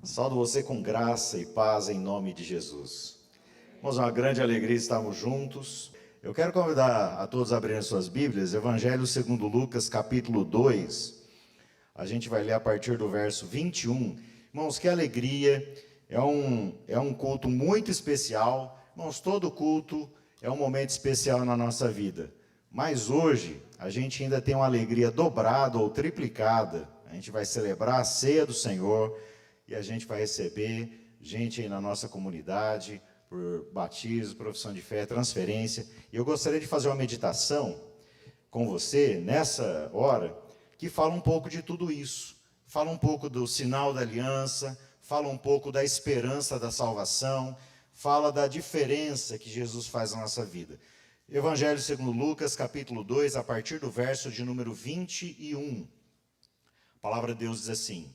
Saúdo você com graça e paz em nome de Jesus. Irmãos, é uma grande alegria estarmos juntos. Eu quero convidar a todos a abrirem suas Bíblias, Evangelho segundo Lucas, capítulo 2. A gente vai ler a partir do verso 21. Irmãos, que alegria, é um culto muito especial. Irmãos, todo culto é um momento especial na nossa vida. Mas hoje, a gente ainda tem uma alegria dobrada ou triplicada. A gente vai celebrar a ceia do Senhor e a gente vai receber gente aí na nossa comunidade, por batismo, profissão de fé, transferência. E eu gostaria de fazer uma meditação com você, nessa hora, que fala um pouco de tudo isso. Fala um pouco do sinal da aliança, fala um pouco da esperança da salvação, fala da diferença que Jesus faz na nossa vida. Evangelho segundo Lucas, capítulo 2, a partir do verso de número 21. A palavra de Deus diz assim: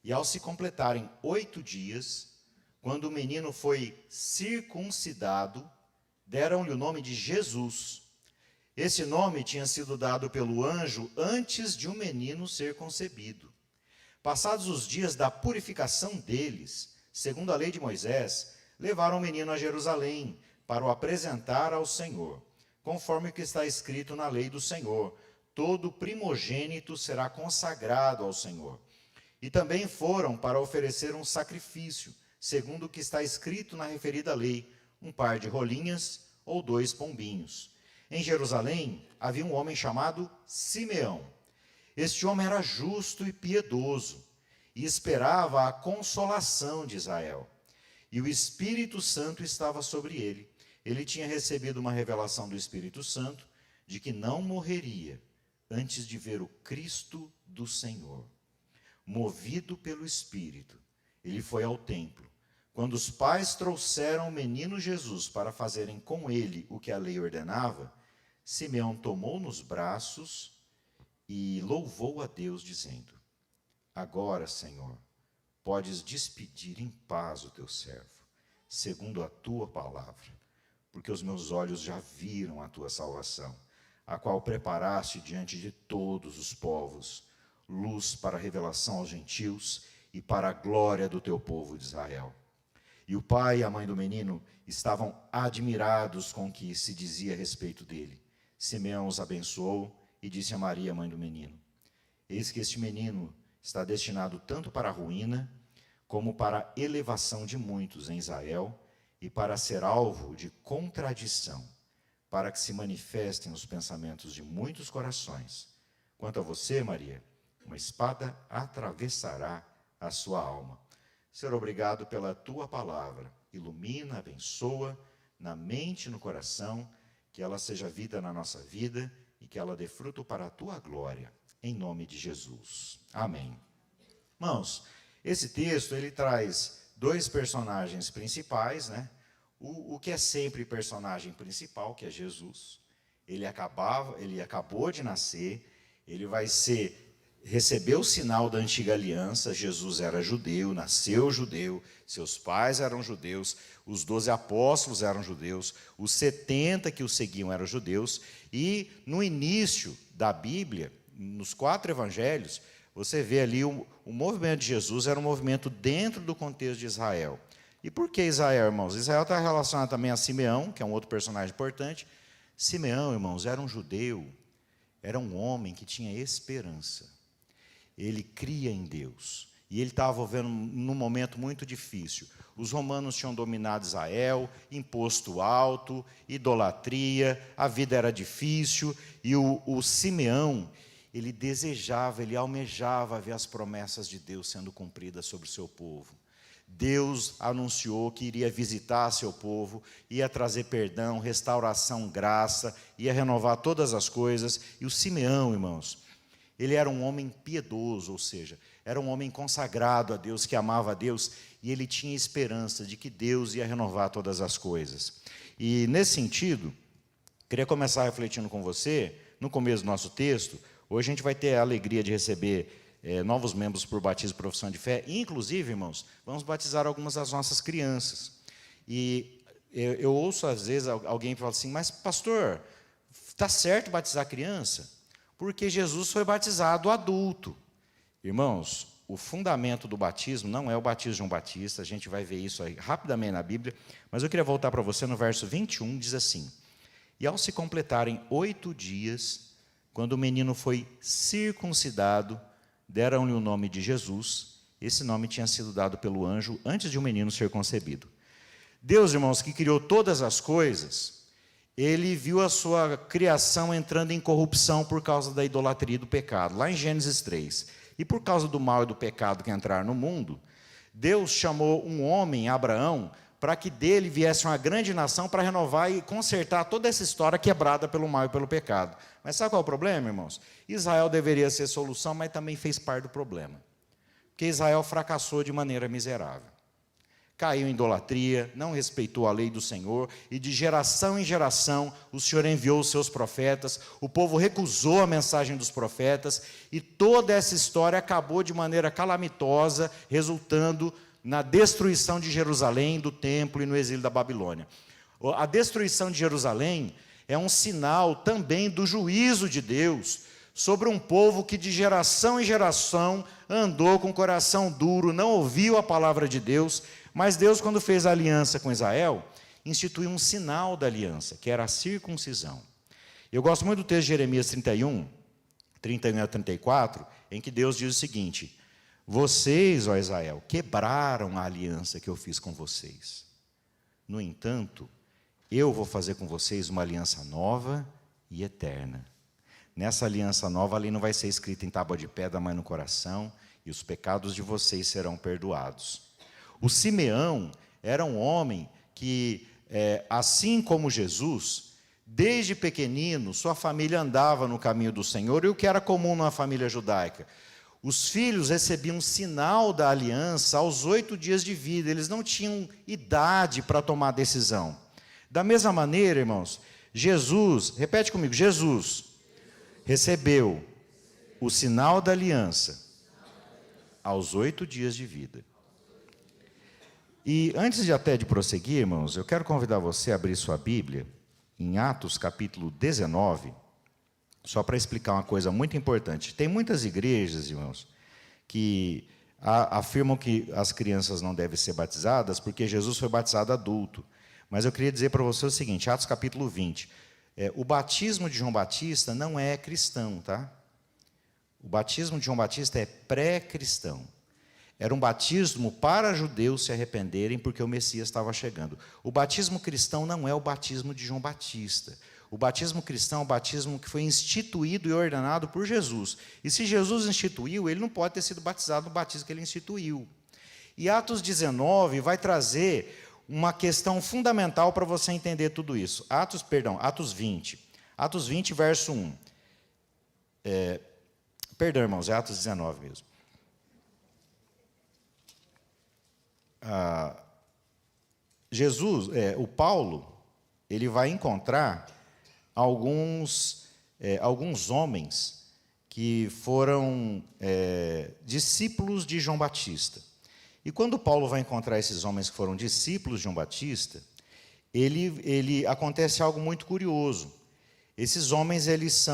E ao se completarem 8 dias, quando o menino foi circuncidado, deram-lhe o nome de Jesus. Esse nome tinha sido dado pelo anjo antes de um menino ser concebido. Passados os dias da purificação deles, segundo a lei de Moisés, levaram o menino a Jerusalém para o apresentar ao Senhor, conforme o que está escrito na lei do Senhor: todo primogênito será consagrado ao Senhor. E também foram para oferecer um sacrifício, segundo o que está escrito na referida lei, um par de rolinhas ou 2 pombinhos. Em Jerusalém havia um homem chamado Simeão. Este homem era justo e piedoso, e esperava a consolação de Israel. E o Espírito Santo estava sobre ele. Ele tinha recebido uma revelação do Espírito Santo, de que não morreria antes de ver o Cristo do Senhor. Movido pelo Espírito, ele foi ao templo. Quando os pais trouxeram o menino Jesus para fazerem com ele o que a lei ordenava, Simeão tomou nos braços e louvou a Deus, dizendo: Agora, Senhor, podes despedir em paz o teu servo, segundo a tua palavra, porque os meus olhos já viram a tua salvação, a qual preparaste diante de todos os povos, luz para a revelação aos gentios e para a glória do teu povo de Israel. E o pai e a mãe do menino estavam admirados com o que se dizia a respeito dele. Simeão os abençoou e disse a Maria, mãe do menino: Eis que este menino está destinado tanto para a ruína, como para a elevação de muitos em Israel, e para ser alvo de contradição, para que se manifestem os pensamentos de muitos corações. Quanto a você, Maria, uma espada atravessará a sua alma. Senhor, obrigado pela tua palavra. Ilumina, abençoa na mente e no coração, que ela seja vida na nossa vida e que ela dê fruto para a tua glória, em nome de Jesus. Amém. Irmãos, esse texto ele traz 2 personagens principais, né? O que é sempre personagem principal, que é Jesus. Ele acabou de nascer, ele vai recebeu o sinal da antiga aliança. Jesus era judeu, nasceu judeu, seus pais eram judeus, os 12 apóstolos eram judeus, os 70 que o seguiam eram judeus, e no início da Bíblia, nos 4 evangelhos, você vê ali o movimento de Jesus era um movimento dentro do contexto de Israel. E por que Israel, irmãos? Israel está relacionado também a Simeão, que é um outro personagem importante. Simeão, irmãos, era um judeu, era um homem que tinha esperança. Ele cria em Deus. E ele estava vivendo num momento muito difícil. Os romanos tinham dominado Israel, imposto alto, idolatria, a vida era difícil. E o Simeão, ele desejava, ele almejava ver as promessas de Deus sendo cumpridas sobre o seu povo. Deus anunciou que iria visitar seu povo, ia trazer perdão, restauração, graça, ia renovar todas as coisas. E o Simeão, irmãos, ele era um homem piedoso, ou seja, era um homem consagrado a Deus, que amava a Deus, e ele tinha esperança de que Deus ia renovar todas as coisas. E nesse sentido, queria começar refletindo com você, no começo do nosso texto. Hoje a gente vai ter a alegria de receber novos membros por batismo e profissão de fé, e inclusive, irmãos, vamos batizar algumas das nossas crianças. E eu ouço às vezes alguém falar assim, mas pastor, está certo batizar criança? Porque Jesus foi batizado adulto. Irmãos, o fundamento do batismo não é o batismo de João Batista, a gente vai ver isso aí rapidamente na Bíblia, mas eu queria voltar para você no verso 21, diz assim: e ao se completarem 8 dias, quando o menino foi circuncidado, deram-lhe o nome de Jesus. Esse nome tinha sido dado pelo anjo antes de o menino ser concebido. Deus, irmãos, que criou todas as coisas, ele viu a sua criação entrando em corrupção por causa da idolatria e do pecado, lá em Gênesis 3. E por causa do mal e do pecado que entraram no mundo, Deus chamou um homem, Abraão, para que dele viesse uma grande nação para renovar e consertar toda essa história quebrada pelo mal e pelo pecado. Mas sabe qual é o problema, irmãos? Israel deveria ser solução, mas também fez parte do problema. Porque Israel fracassou de maneira miserável. Caiu em idolatria, não respeitou a lei do Senhor, e de geração em geração o Senhor enviou os seus profetas, o povo recusou a mensagem dos profetas, e toda essa história acabou de maneira calamitosa, resultando na destruição de Jerusalém, do templo e no exílio da Babilônia. A destruição de Jerusalém é um sinal também do juízo de Deus sobre um povo que de geração em geração andou com o coração duro, não ouviu a palavra de Deus. Mas Deus, quando fez a aliança com Israel, instituiu um sinal da aliança, que era a circuncisão. Eu gosto muito do texto de Jeremias 31 a 34, em que Deus diz o seguinte: vocês, ó Israel, quebraram a aliança que eu fiz com vocês. No entanto, eu vou fazer com vocês uma aliança nova e eterna. Nessa aliança nova, a lei não vai ser escrita em tábua de pedra, mas no coração, e os pecados de vocês serão perdoados. O Simeão era um homem que, assim como Jesus, desde pequenino, sua família andava no caminho do Senhor, e o que era comum numa família judaica? Os filhos recebiam um sinal da aliança aos 8 dias de vida, eles não tinham idade para tomar decisão. Da mesma maneira, irmãos, Jesus, repete comigo, Jesus recebeu o sinal da aliança aos 8 dias de vida. E antes de prosseguir, irmãos, eu quero convidar você a abrir sua Bíblia em Atos capítulo 19, só para explicar uma coisa muito importante. Tem muitas igrejas, irmãos, que afirmam que as crianças não devem ser batizadas porque Jesus foi batizado adulto. Mas eu queria dizer para você o seguinte, Atos capítulo 20, o batismo de João Batista não é cristão, tá? O batismo de João Batista é pré-cristão. Era um batismo para judeus se arrependerem, porque o Messias estava chegando. O batismo cristão não é o batismo de João Batista. O batismo cristão é o batismo que foi instituído e ordenado por Jesus. E se Jesus instituiu, ele não pode ter sido batizado no batismo que ele instituiu. E Atos 19 vai trazer uma questão fundamental para você entender tudo isso. Atos 20. Atos 20, verso 1. Perdão, irmãos, é Atos 19 mesmo. O Paulo, ele vai encontrar alguns homens que foram discípulos de João Batista. E quando Paulo vai encontrar esses homens que foram discípulos de João Batista, acontece algo muito curioso. Esses homens, eles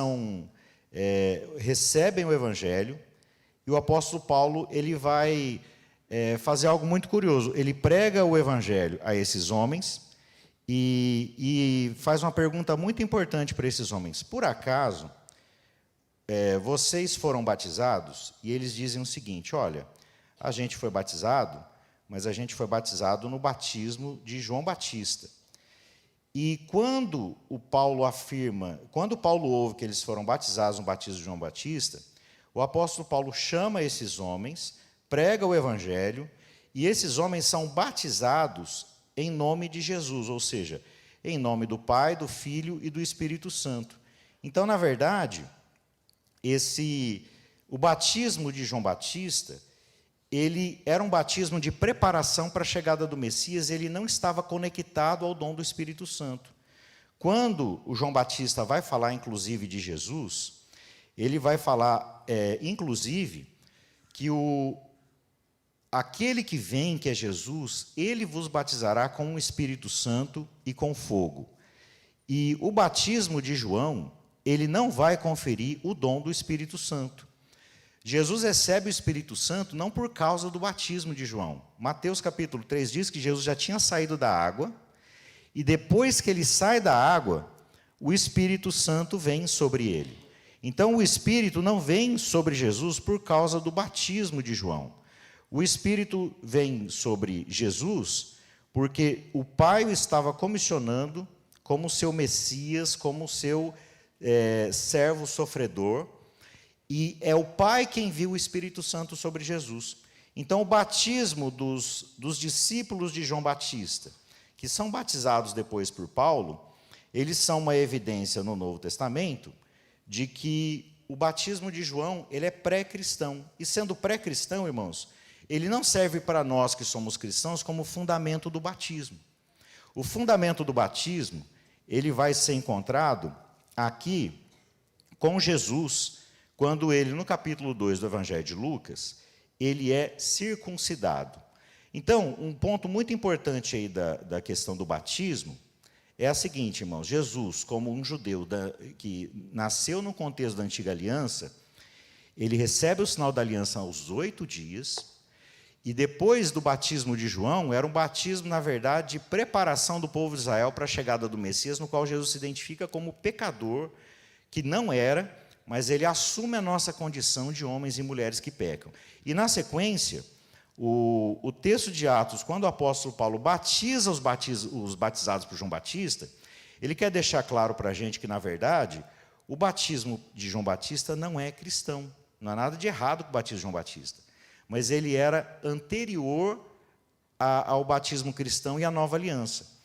recebem o Evangelho, e o apóstolo Paulo, ele vai fazer algo muito curioso. Ele prega o Evangelho a esses homens e faz uma pergunta muito importante para esses homens. Por acaso, vocês foram batizados? E eles dizem o seguinte: olha, a gente foi batizado, mas a gente foi batizado no batismo de João Batista. E quando Paulo ouve que eles foram batizados no batismo de João Batista, o apóstolo Paulo chama esses homens, prega o Evangelho, e esses homens são batizados em nome de Jesus, ou seja, em nome do Pai, do Filho e do Espírito Santo. Então, na verdade, o batismo de João Batista, ele era um batismo de preparação para a chegada do Messias, ele não estava conectado ao dom do Espírito Santo. Quando o João Batista vai falar, inclusive, de Jesus, ele vai falar, inclusive, que aquele que vem, que é Jesus, ele vos batizará com o Espírito Santo e com fogo. E o batismo de João, ele não vai conferir o dom do Espírito Santo. Jesus recebe o Espírito Santo não por causa do batismo de João. Mateus capítulo 3 diz que Jesus já tinha saído da água, e depois que ele sai da água, o Espírito Santo vem sobre ele. Então o Espírito não vem sobre Jesus por causa do batismo de João. O Espírito vem sobre Jesus porque o Pai o estava comissionando como seu Messias, como seu servo sofredor, e é o Pai quem viu o Espírito Santo sobre Jesus. Então, o batismo dos discípulos de João Batista, que são batizados depois por Paulo, eles são uma evidência no Novo Testamento de que o batismo de João, ele é pré-cristão. E sendo pré-cristão, irmãos, ele não serve para nós que somos cristãos como fundamento do batismo. O fundamento do batismo, ele vai ser encontrado aqui com Jesus, quando ele, no capítulo 2 do Evangelho de Lucas, ele é circuncidado. Então, um ponto muito importante aí da questão do batismo é a seguinte, irmãos: Jesus, como um judeu que nasceu no contexto da antiga aliança, ele recebe o sinal da aliança aos 8 dias, e depois do batismo de João, era um batismo, na verdade, de preparação do povo de Israel para a chegada do Messias, no qual Jesus se identifica como pecador, que não era, mas ele assume a nossa condição de homens e mulheres que pecam. E na sequência, o texto de Atos, quando o apóstolo Paulo batiza os batizados por João Batista, ele quer deixar claro para a gente que, na verdade, o batismo de João Batista não é cristão. Não há nada de errado com o batismo de João Batista. Mas ele era anterior ao batismo cristão e à nova aliança.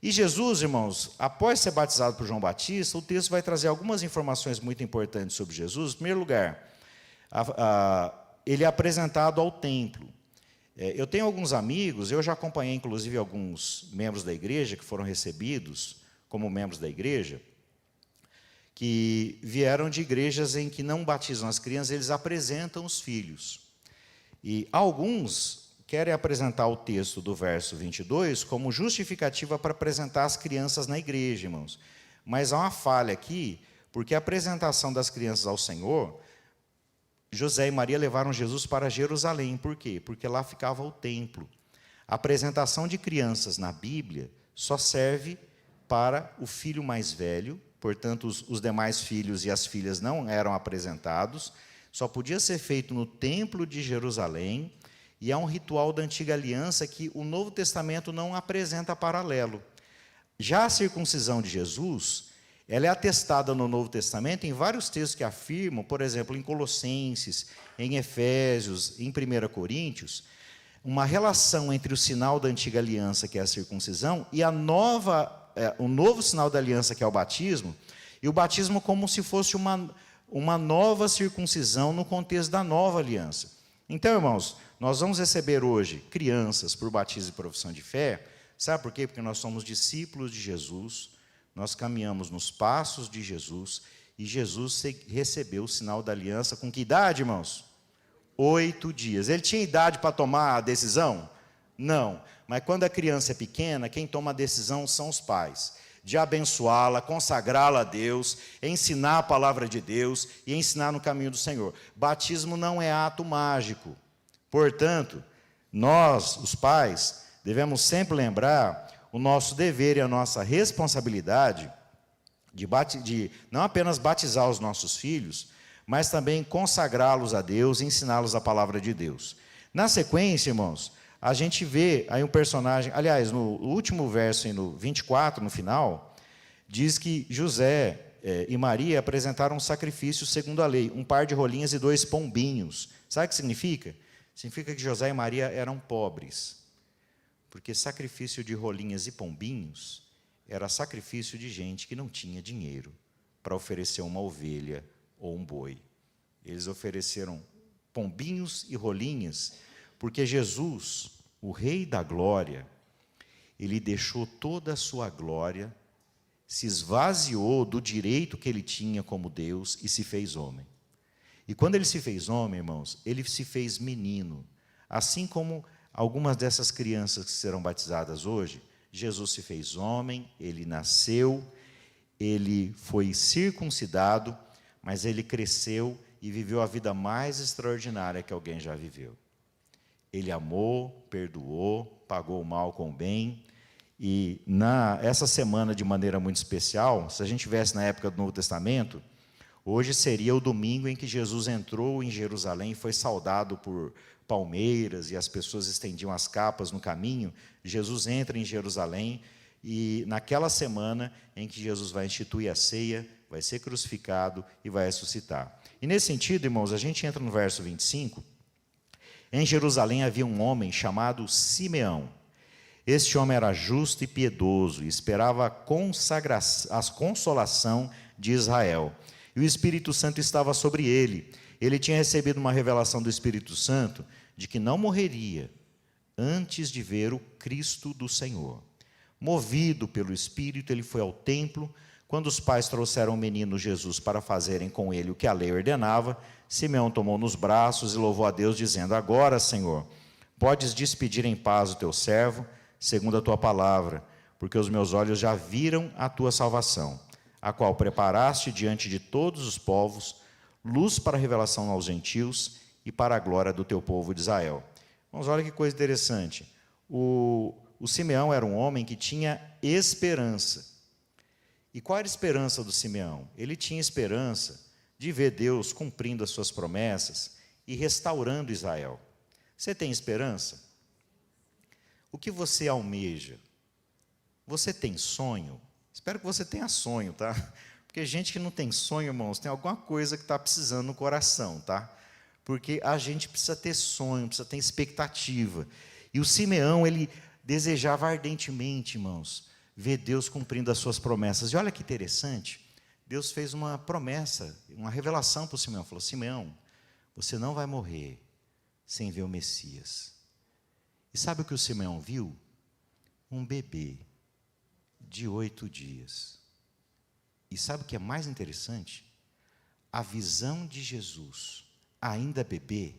E Jesus, irmãos, após ser batizado por João Batista, o texto vai trazer algumas informações muito importantes sobre Jesus. Em primeiro lugar, ele é apresentado ao templo. Eu tenho alguns amigos, eu já acompanhei inclusive alguns membros da igreja que foram recebidos como membros da igreja, que vieram de igrejas em que não batizam as crianças, eles apresentam os filhos. E alguns querem apresentar o texto do verso 22 como justificativa para apresentar as crianças na igreja, irmãos. Mas há uma falha aqui, porque a apresentação das crianças ao Senhor, José e Maria levaram Jesus para Jerusalém. Por quê? Porque lá ficava o templo. A apresentação de crianças na Bíblia só serve para o filho mais velho, portanto, os demais filhos e as filhas não eram apresentados, só podia ser feito no templo de Jerusalém, e é um ritual da antiga aliança que o Novo Testamento não apresenta paralelo. Já a circuncisão de Jesus, ela é atestada no Novo Testamento em vários textos que afirmam, por exemplo, em Colossenses, em Efésios, em 1 Coríntios, uma relação entre o sinal da antiga aliança, que é a circuncisão, e o novo sinal da aliança, que é o batismo, e o batismo como se fosse uma nova circuncisão no contexto da nova aliança. Então, irmãos, nós vamos receber hoje crianças por batismo e profissão de fé. Sabe por quê? Porque nós somos discípulos de Jesus, nós caminhamos nos passos de Jesus, e Jesus recebeu o sinal da aliança com que idade, irmãos? 8 dias. Ele tinha idade para tomar a decisão? Não. Mas quando a criança é pequena, quem toma a decisão são os pais, de abençoá-la, consagrá-la a Deus, ensinar a palavra de Deus e ensinar no caminho do Senhor. Batismo não é ato mágico. Portanto, nós, os pais, devemos sempre lembrar o nosso dever e a nossa responsabilidade de não apenas batizar os nossos filhos, mas também consagrá-los a Deus e ensiná-los a palavra de Deus. Na sequência, irmãos, a gente vê aí um personagem, aliás, no último verso, no 24, no final, diz que José e Maria apresentaram um sacrifício segundo a lei, um par de rolinhas e 2 pombinhos. Sabe o que significa? Significa que José e Maria eram pobres, porque sacrifício de rolinhas e pombinhos era sacrifício de gente que não tinha dinheiro para oferecer uma ovelha ou um boi. Eles ofereceram pombinhos e rolinhas, porque Jesus, o Rei da Glória, ele deixou toda a sua glória, se esvaziou do direito que ele tinha como Deus e se fez homem. E quando ele se fez homem, irmãos, ele se fez menino. assim como algumas dessas crianças que serão batizadas hoje, Jesus se fez homem, ele nasceu, ele foi circuncidado, mas ele cresceu e viveu a vida mais extraordinária que alguém já viveu. Ele amou, perdoou, pagou o mal com o bem. E essa semana, de maneira muito especial, se a gente tivesse na época do Novo Testamento, hoje seria o domingo em que Jesus entrou em Jerusalém e foi saudado por palmeiras, e as pessoas estendiam as capas no caminho. Jesus entra em Jerusalém, e naquela semana em que Jesus vai instituir a ceia, vai ser crucificado e vai ressuscitar. E nesse sentido, irmãos, a gente entra no verso 25. Em Jerusalém havia um homem chamado Simeão. Este homem era justo e piedoso, e esperava a consolação de Israel. E o Espírito Santo estava sobre ele. Ele tinha recebido uma revelação do Espírito Santo de que não morreria antes de ver o Cristo do Senhor. Movido pelo Espírito, ele foi ao templo. Quando os pais trouxeram o menino Jesus para fazerem com ele o que a lei ordenava, Simeão tomou nos braços e louvou a Deus, dizendo: agora, Senhor, podes despedir em paz o teu servo, segundo a tua palavra, porque os meus olhos já viram a tua salvação, a qual preparaste diante de todos os povos, luz para a revelação aos gentios e para a glória do teu povo de Israel. Vamos, olha que coisa interessante. O Simeão era um homem que tinha esperança. E qual era a esperança do Simeão? Ele tinha esperança de ver Deus cumprindo as suas promessas e restaurando Israel. Você tem esperança? O que você almeja? Você tem sonho? Espero que você tenha sonho, tá? Porque gente que não tem sonho, irmãos, tem alguma coisa que está precisando no coração, tá? Porque a gente precisa ter sonho, precisa ter expectativa. E o Simeão, ele desejava ardentemente, irmãos, ver Deus cumprindo as suas promessas. E olha que interessante, Deus fez uma promessa, uma revelação para o Simeão. Falou: Simeão, você não vai morrer sem ver o Messias. E sabe o que o Simeão viu? Um bebê de 8 dias. E sabe o que é mais interessante? A visão de Jesus, ainda bebê,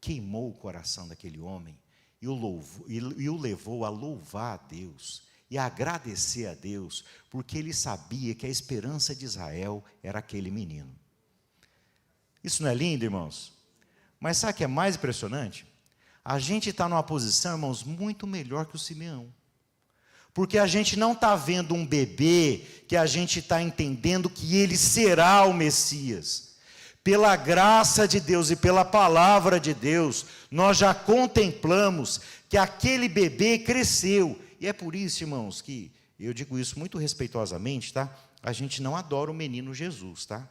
queimou o coração daquele homem e o levou a louvar a Deus e a agradecer a Deus, porque ele sabia que a esperança de Israel era aquele menino. Isso não é lindo, irmãos? Mas sabe o que é mais impressionante? A gente está numa posição, irmãos, muito melhor que o Simeão. Porque a gente não está vendo um bebê, que a gente está entendendo que ele será o Messias. Pela graça de Deus e pela palavra de Deus, nós já contemplamos que aquele bebê cresceu. E é por isso, irmãos, que eu digo isso muito respeitosamente, tá? A gente não adora o menino Jesus, tá?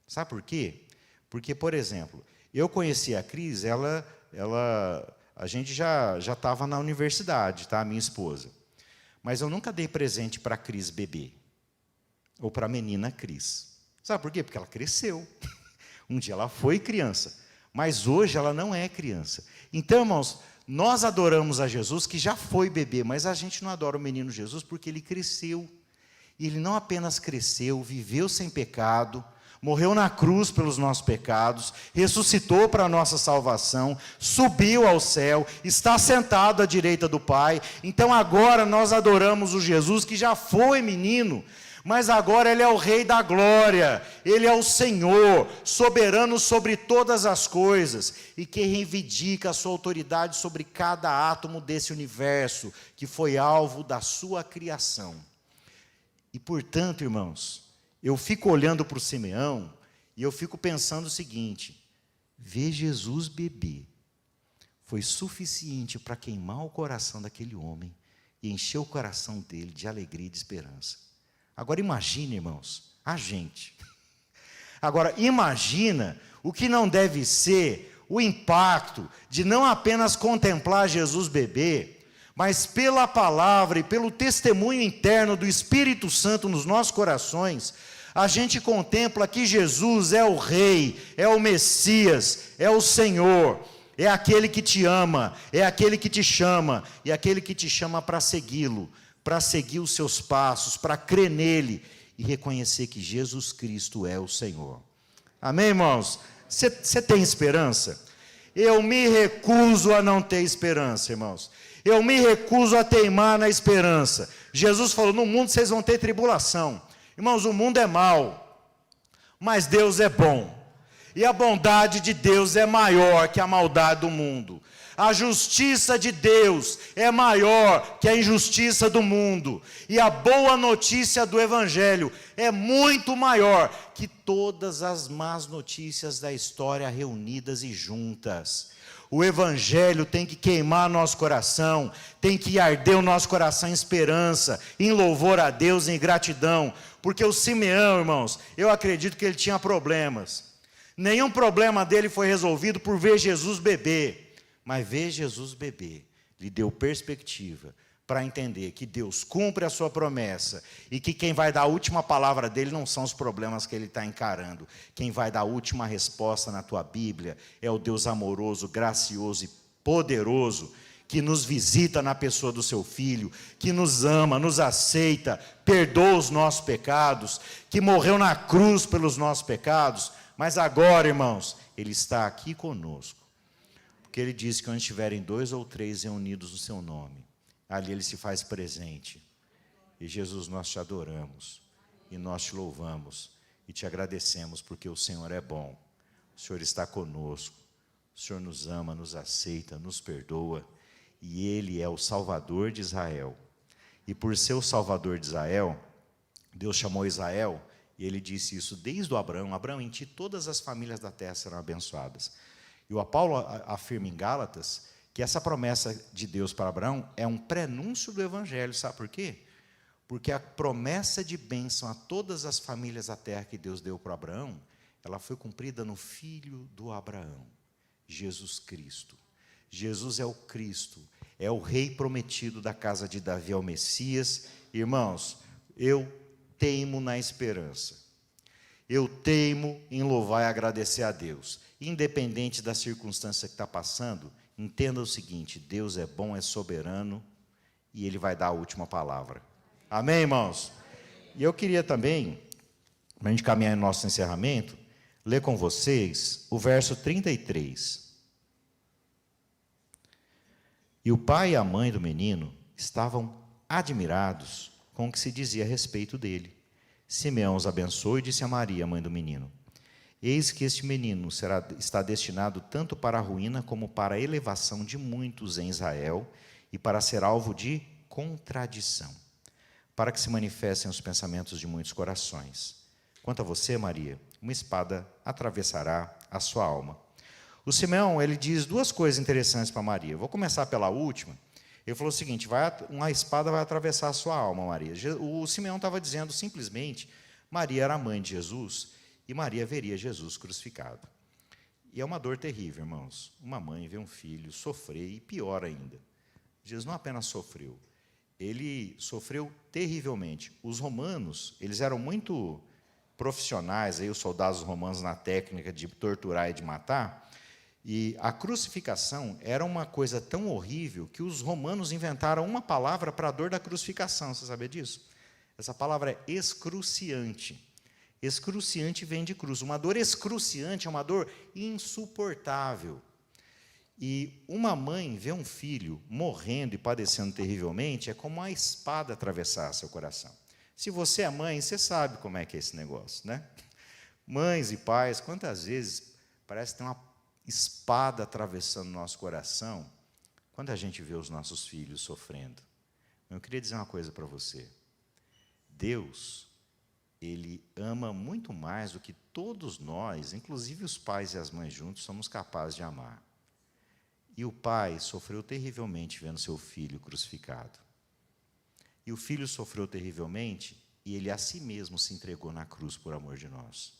Sabe por quê? Porque, por exemplo, eu conheci a Cris, a gente já estava na universidade, tá? A minha esposa. Mas eu nunca dei presente para a Cris bebê, ou para a menina Cris. Sabe por quê? Porque ela cresceu. Um dia ela foi criança, mas hoje ela não é criança. Então, irmãos, nós adoramos a Jesus, que já foi bebê, mas a gente não adora o menino Jesus porque ele cresceu. E ele não apenas cresceu, viveu sem pecado, morreu na cruz pelos nossos pecados, ressuscitou para a nossa salvação, subiu ao céu, está sentado à direita do Pai. Então agora nós adoramos o Jesus que já foi menino, mas agora ele é o Rei da glória, ele é o Senhor, soberano sobre todas as coisas, e que reivindica a sua autoridade sobre cada átomo desse universo, que foi alvo da sua criação. E portanto, irmãos, eu fico olhando para o Simeão, e eu fico pensando o seguinte: ver Jesus bebê foi suficiente para queimar o coração daquele homem, e encher o coração dele de alegria e de esperança. Agora imagine, irmãos, a gente. Agora imagina o que não deve ser o impacto de não apenas contemplar Jesus bebê, mas pela palavra e pelo testemunho interno do Espírito Santo nos nossos corações, a gente contempla que Jesus é o Rei, é o Messias, é o Senhor, é aquele que te ama, é aquele que te chama, e aquele que te chama para segui-lo, para seguir os seus passos, para crer nele e reconhecer que Jesus Cristo é o Senhor. Amém, irmãos? Você tem esperança? Eu me recuso a não ter esperança, irmãos. Eu me recuso a teimar na esperança. Jesus falou, no mundo vocês vão ter tribulação. Irmãos, o mundo é mau, mas Deus é bom. E a bondade de Deus é maior que a maldade do mundo. A justiça de Deus é maior que a injustiça do mundo. E a boa notícia do Evangelho é muito maior que todas as más notícias da história reunidas e juntas. O Evangelho tem que queimar nosso coração, tem que arder o nosso coração em esperança, em louvor a Deus, em gratidão. Porque o Simeão, irmãos, eu acredito que ele tinha problemas. Nenhum problema dele foi resolvido por ver Jesus beber. Mas ver Jesus beber lhe deu perspectiva para entender que Deus cumpre a sua promessa e que quem vai dar a última palavra dele não são os problemas que ele está encarando. Quem vai dar a última resposta na tua Bíblia é o Deus amoroso, gracioso e poderoso, que nos visita na pessoa do seu Filho, que nos ama, nos aceita, perdoa os nossos pecados, que morreu na cruz pelos nossos pecados, mas agora, irmãos, Ele está aqui conosco. Porque Ele disse que onde estiverem 2 ou 3 reunidos no seu nome, ali Ele se faz presente. E Jesus, nós te adoramos, e nós te louvamos, e te agradecemos, porque o Senhor é bom, o Senhor está conosco, o Senhor nos ama, nos aceita, nos perdoa, e Ele é o Salvador de Israel. E por ser o Salvador de Israel, Deus chamou Israel, e Ele disse isso desde o Abraão, Abraão, em ti todas as famílias da terra serão abençoadas. E o Paulo afirma em Gálatas que essa promessa de Deus para Abraão é um prenúncio do Evangelho, sabe por quê? Porque a promessa de bênção a todas as famílias da terra que Deus deu para Abraão, ela foi cumprida no filho do Abraão, Jesus Cristo. Jesus é o Cristo, é o rei prometido da casa de Davi, é o Messias. Irmãos, eu teimo na esperança. Eu teimo em louvar e agradecer a Deus. Independente da circunstância que está passando, entenda o seguinte, Deus é bom, é soberano, e Ele vai dar a última palavra. Amém, irmãos? E eu queria também, para a gente caminhar no nosso encerramento, ler com vocês o verso 33. E o pai e a mãe do menino estavam admirados com o que se dizia a respeito dele. Simeão os abençoou e disse a Maria, mãe do menino, eis que este menino está destinado tanto para a ruína como para a elevação de muitos em Israel e para ser alvo de contradição, para que se manifestem os pensamentos de muitos corações. Quanto a você, Maria, uma espada atravessará a sua alma. O Simeão, ele diz 2 coisas interessantes para Maria. Eu vou começar pela última. Ele falou o seguinte, uma espada vai atravessar a sua alma, Maria. O Simeão estava dizendo simplesmente, Maria era a mãe de Jesus, e Maria veria Jesus crucificado. E é uma dor terrível, irmãos. Uma mãe vê um filho sofrer, e pior ainda. Jesus não apenas sofreu, ele sofreu terrivelmente. Os romanos, eles eram muito profissionais, aí, os soldados romanos, na técnica de torturar e de matar, e a crucificação era uma coisa tão horrível que os romanos inventaram uma palavra para a dor da crucificação. Você sabia disso? Essa palavra é excruciante. Excruciante vem de cruz. Uma dor excruciante é uma dor insuportável. E uma mãe vê um filho morrendo e padecendo terrivelmente, é como uma espada atravessar seu coração. Se você é mãe, você sabe como é que é esse negócio, né? Mães e pais, quantas vezes parece que tem uma espada atravessando nosso coração quando a gente vê os nossos filhos sofrendo. Eu queria dizer uma coisa para você. Deus, Ele ama muito mais do que todos nós, inclusive os pais e as mães juntos, somos capazes de amar. E o pai sofreu terrivelmente vendo seu filho crucificado. E o filho sofreu terrivelmente e ele a si mesmo se entregou na cruz por amor de nós.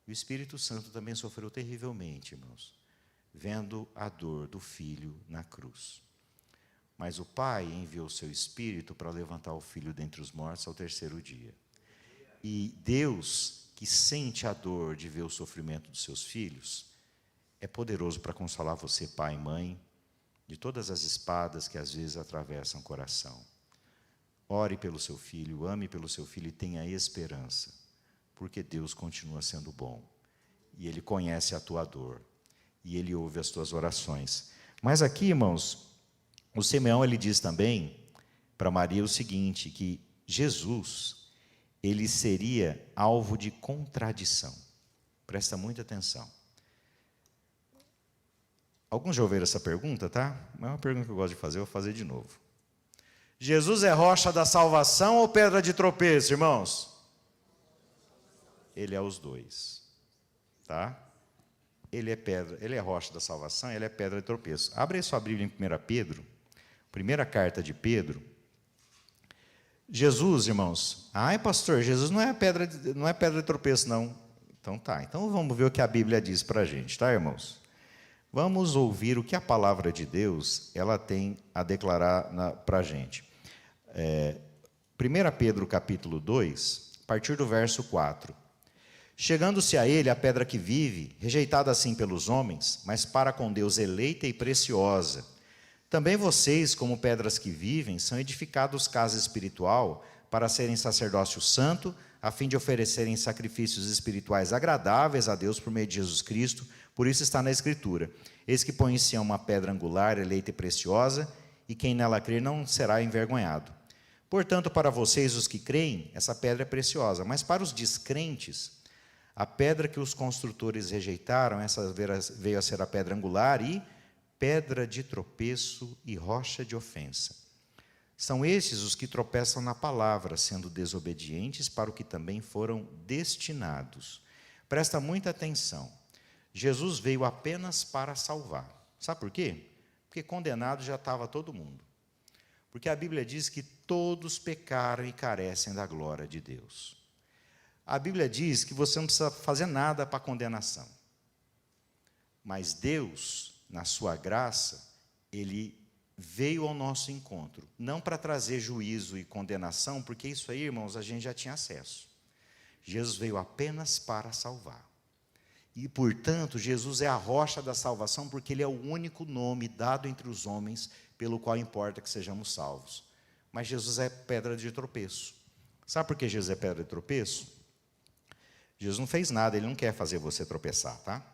E o Espírito Santo também sofreu terrivelmente, irmãos, vendo a dor do filho na cruz. Mas o Pai enviou o seu Espírito para levantar o filho dentre os mortos ao 3º dia. E Deus, que sente a dor de ver o sofrimento dos seus filhos, é poderoso para consolar você, pai e mãe, de todas as espadas que às vezes atravessam o coração. Ore pelo seu filho, ame pelo seu filho e tenha esperança. Porque Deus continua sendo bom, e Ele conhece a tua dor, e Ele ouve as tuas orações. Mas aqui, irmãos, o Simeão ele diz também para Maria o seguinte, que Jesus, ele seria alvo de contradição. Presta muita atenção. Alguns já ouviram essa pergunta, tá? É uma pergunta que eu gosto de fazer, eu vou fazer de novo. Jesus é rocha da salvação ou pedra de tropeço, irmãos? Ele é os dois, tá? Ele é pedra, ele é rocha da salvação, ele é pedra de tropeço. Abre aí sua Bíblia em 1 Pedro, primeira carta de Pedro. Jesus, irmãos, ai pastor, Jesus não é pedra de tropeço, não. Então tá, então vamos ver o que a Bíblia diz para a gente, tá, irmãos? Vamos ouvir o que a palavra de Deus ela tem a declarar para a gente. 1 Pedro capítulo 2, a partir do verso 4. Chegando-se a ele a pedra que vive, rejeitada assim pelos homens, mas para com Deus eleita e preciosa. Também vocês, como pedras que vivem, são edificados casa espiritual para serem sacerdócio santo, a fim de oferecerem sacrifícios espirituais agradáveis a Deus por meio de Jesus Cristo. Por isso está na Escritura: eis que põe em Sião uma pedra angular, eleita e preciosa, e quem nela crer não será envergonhado. Portanto, para vocês, os que creem, essa pedra é preciosa, mas para os descrentes, a pedra que os construtores rejeitaram, essa veio a ser a pedra angular e pedra de tropeço e rocha de ofensa. São esses os que tropeçam na palavra, sendo desobedientes para o que também foram destinados. Presta muita atenção. Jesus veio apenas para salvar. Sabe por quê? Porque condenado já estava todo mundo. Porque a Bíblia diz que todos pecaram e carecem da glória de Deus. A Bíblia diz que você não precisa fazer nada para condenação. Mas Deus, na sua graça, Ele veio ao nosso encontro. Não para trazer juízo e condenação, porque isso aí, irmãos, a gente já tinha acesso. Jesus veio apenas para salvar. E, portanto, Jesus é a rocha da salvação, porque Ele é o único nome dado entre os homens pelo qual importa que sejamos salvos. Mas Jesus é pedra de tropeço. Sabe por que Jesus é pedra de tropeço? Jesus não fez nada, Ele não quer fazer você tropeçar, tá?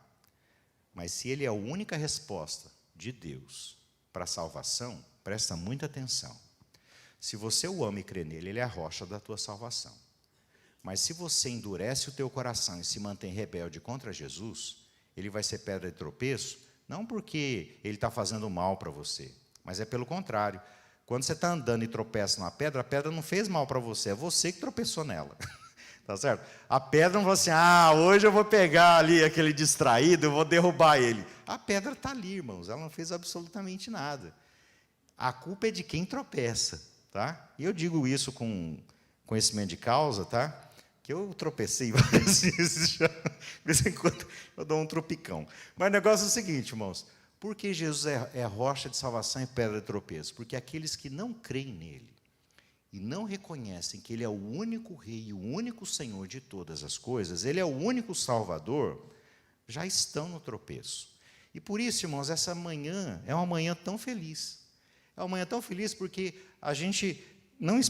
Mas se Ele é a única resposta de Deus para a salvação, presta muita atenção. Se você o ama e crê nele, Ele é a rocha da tua salvação. Mas se você endurece o teu coração e se mantém rebelde contra Jesus, Ele vai ser pedra de tropeço, não porque Ele está fazendo mal para você, mas é pelo contrário. Quando você está andando e tropeça numa pedra, a pedra não fez mal para você, é você que tropeçou nela. Tá certo? A pedra não fala assim, hoje eu vou pegar ali aquele distraído, eu vou derrubar ele. A pedra está ali, irmãos, ela não fez absolutamente nada. A culpa é de quem tropeça, tá? E eu digo isso com conhecimento de causa, tá? Que eu tropecei várias vezes já. De vez em quando eu dou um tropicão. Mas o negócio é o seguinte, irmãos, por que Jesus é rocha de salvação e pedra de tropeço? Porque aqueles que não creem nele, e não reconhecem que Ele é o único Rei e o único Senhor de todas as coisas, Ele é o único Salvador, já estão no tropeço. E por isso, irmãos, essa manhã é uma manhã tão feliz. É uma manhã tão feliz porque a gente não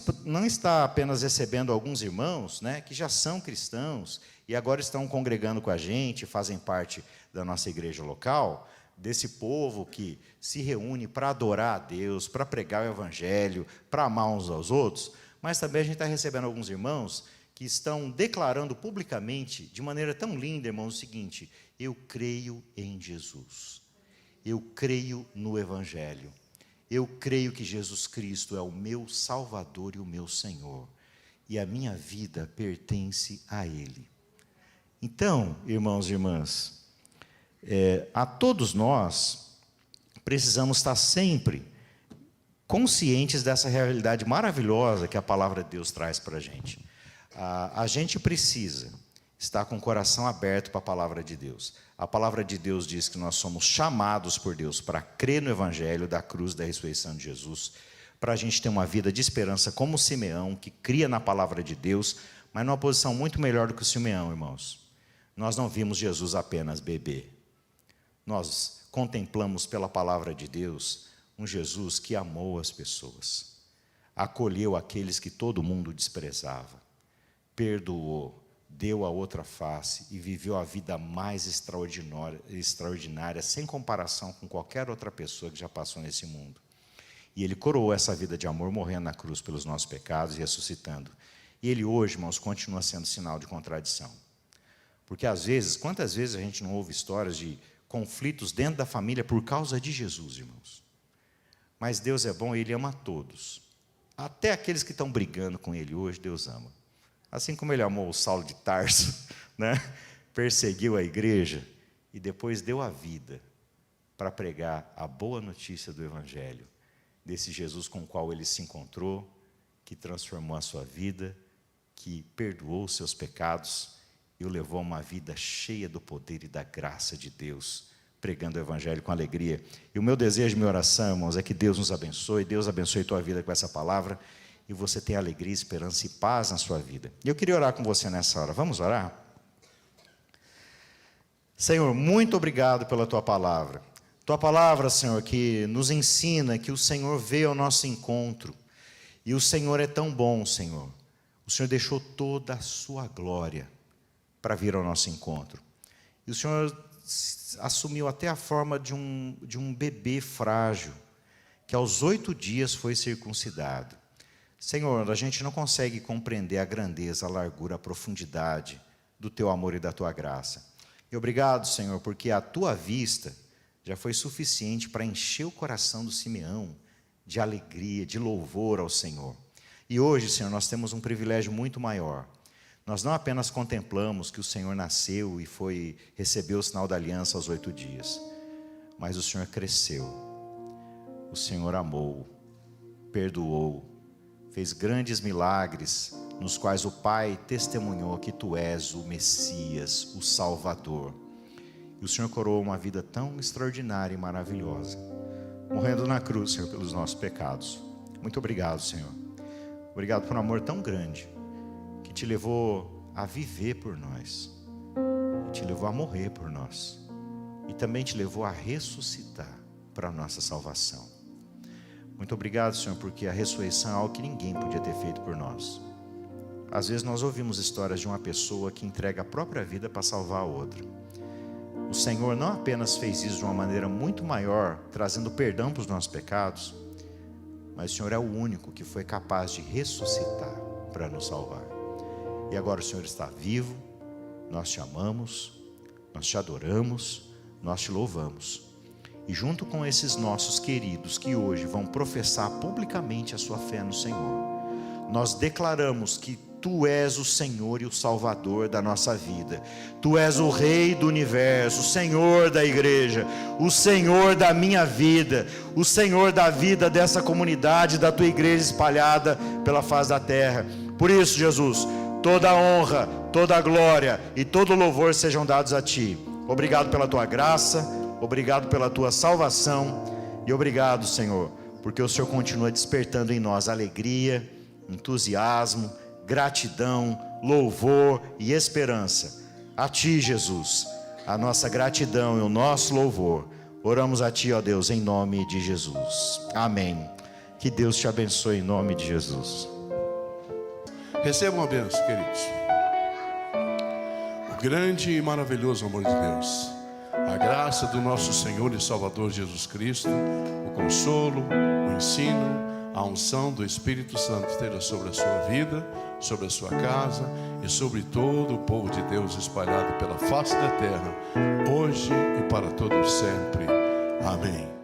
está apenas recebendo alguns irmãos, né, que já são cristãos e agora estão congregando com a gente, fazem parte da nossa igreja local, desse povo que se reúne para adorar a Deus, para pregar o Evangelho, para amar uns aos outros, mas também a gente está recebendo alguns irmãos que estão declarando publicamente, de maneira tão linda, irmãos, o seguinte: eu creio em Jesus, eu creio no Evangelho, eu creio que Jesus Cristo é o meu Salvador e o meu Senhor, e a minha vida pertence a Ele. Então, irmãos e irmãs, a todos nós precisamos estar sempre conscientes dessa realidade maravilhosa que a palavra de Deus traz para a gente. A gente precisa estar com o coração aberto para a palavra de Deus. A palavra de Deus diz que nós somos chamados por Deus para crer no Evangelho da cruz da ressurreição de Jesus, para a gente ter uma vida de esperança como Simeão, que cria na palavra de Deus, mas numa posição muito melhor do que o Simeão, irmãos. Nós não vimos Jesus apenas bebê. Nós contemplamos pela palavra de Deus um Jesus que amou as pessoas, acolheu aqueles que todo mundo desprezava, perdoou, deu a outra face e viveu a vida mais extraordinária, sem comparação com qualquer outra pessoa que já passou nesse mundo. E Ele coroou essa vida de amor morrendo na cruz pelos nossos pecados e ressuscitando. E Ele hoje, irmãos, continua sendo sinal de contradição. Porque às vezes, quantas vezes a gente não ouve histórias de conflitos dentro da família por causa de Jesus, irmãos? Mas Deus é bom e Ele ama todos. Até aqueles que estão brigando com Ele hoje, Deus ama. Assim como Ele amou o Saulo de Tarso, né? Perseguiu a igreja e depois deu a vida para pregar a boa notícia do Evangelho, desse Jesus com o qual Ele se encontrou, que transformou a sua vida, que perdoou os seus pecados e o levou a uma vida cheia do poder e da graça de Deus, pregando o Evangelho com alegria. E o meu desejo, minha oração, irmãos, é que Deus nos abençoe, Deus abençoe a tua vida com essa palavra, e você tenha alegria, esperança e paz na sua vida. E eu queria orar com você nessa hora. Vamos orar? Senhor, muito obrigado pela tua palavra. Tua palavra, Senhor, que nos ensina que o Senhor veio ao nosso encontro, e o Senhor é tão bom, Senhor. O Senhor deixou toda a sua glória para vir ao nosso encontro. E o Senhor assumiu até a forma de um bebê frágil, que aos 8 dias foi circuncidado. Senhor, a gente não consegue compreender a grandeza, a largura, a profundidade do teu amor e da tua graça. E obrigado, Senhor, porque a tua vista já foi suficiente para encher o coração do Simeão de alegria, de louvor ao Senhor. E hoje, Senhor, nós temos um privilégio muito maior. Nós não apenas contemplamos que o Senhor nasceu e recebeu o sinal da aliança aos 8 dias, mas o Senhor cresceu, o Senhor amou, perdoou, fez grandes milagres, nos quais o Pai testemunhou que Tu és o Messias, o Salvador. E o Senhor coroou uma vida tão extraordinária e maravilhosa, morrendo na cruz, Senhor, pelos nossos pecados. Muito obrigado, Senhor. Obrigado por um amor tão grande, que Te levou a viver por nós, Te levou a morrer por nós, e também Te levou a ressuscitar para a nossa salvação. Muito obrigado, Senhor, porque a ressurreição é algo que ninguém podia ter feito por nós. Às vezes nós ouvimos histórias de uma pessoa que entrega a própria vida para salvar a outra. O Senhor não apenas fez isso de uma maneira muito maior, trazendo perdão para os nossos pecados, mas o Senhor é o único que foi capaz de ressuscitar para nos salvar. E agora o Senhor está vivo, nós Te amamos, nós Te adoramos, nós Te louvamos. E junto com esses nossos queridos que hoje vão professar publicamente a sua fé no Senhor, nós declaramos que Tu és o Senhor e o Salvador da nossa vida. Tu és o Rei do universo, o Senhor da igreja, o Senhor da minha vida, o Senhor da vida dessa comunidade, da Tua igreja espalhada pela face da terra. Por isso, Jesus, toda a honra, toda a glória e todo o louvor sejam dados a Ti. Obrigado pela Tua graça, obrigado pela Tua salvação e obrigado, Senhor, porque o Senhor continua despertando em nós alegria, entusiasmo, gratidão, louvor e esperança. A Ti, Jesus, a nossa gratidão e o nosso louvor. Oramos a Ti, ó Deus, em nome de Jesus. Amém. Que Deus te abençoe em nome de Jesus. Recebam a bênção, queridos. O grande e maravilhoso amor de Deus, a graça do nosso Senhor e Salvador Jesus Cristo, o consolo, o ensino, a unção do Espírito Santo esteja sobre a sua vida, sobre a sua casa e sobre todo o povo de Deus espalhado pela face da terra, hoje e para todos sempre. Amém.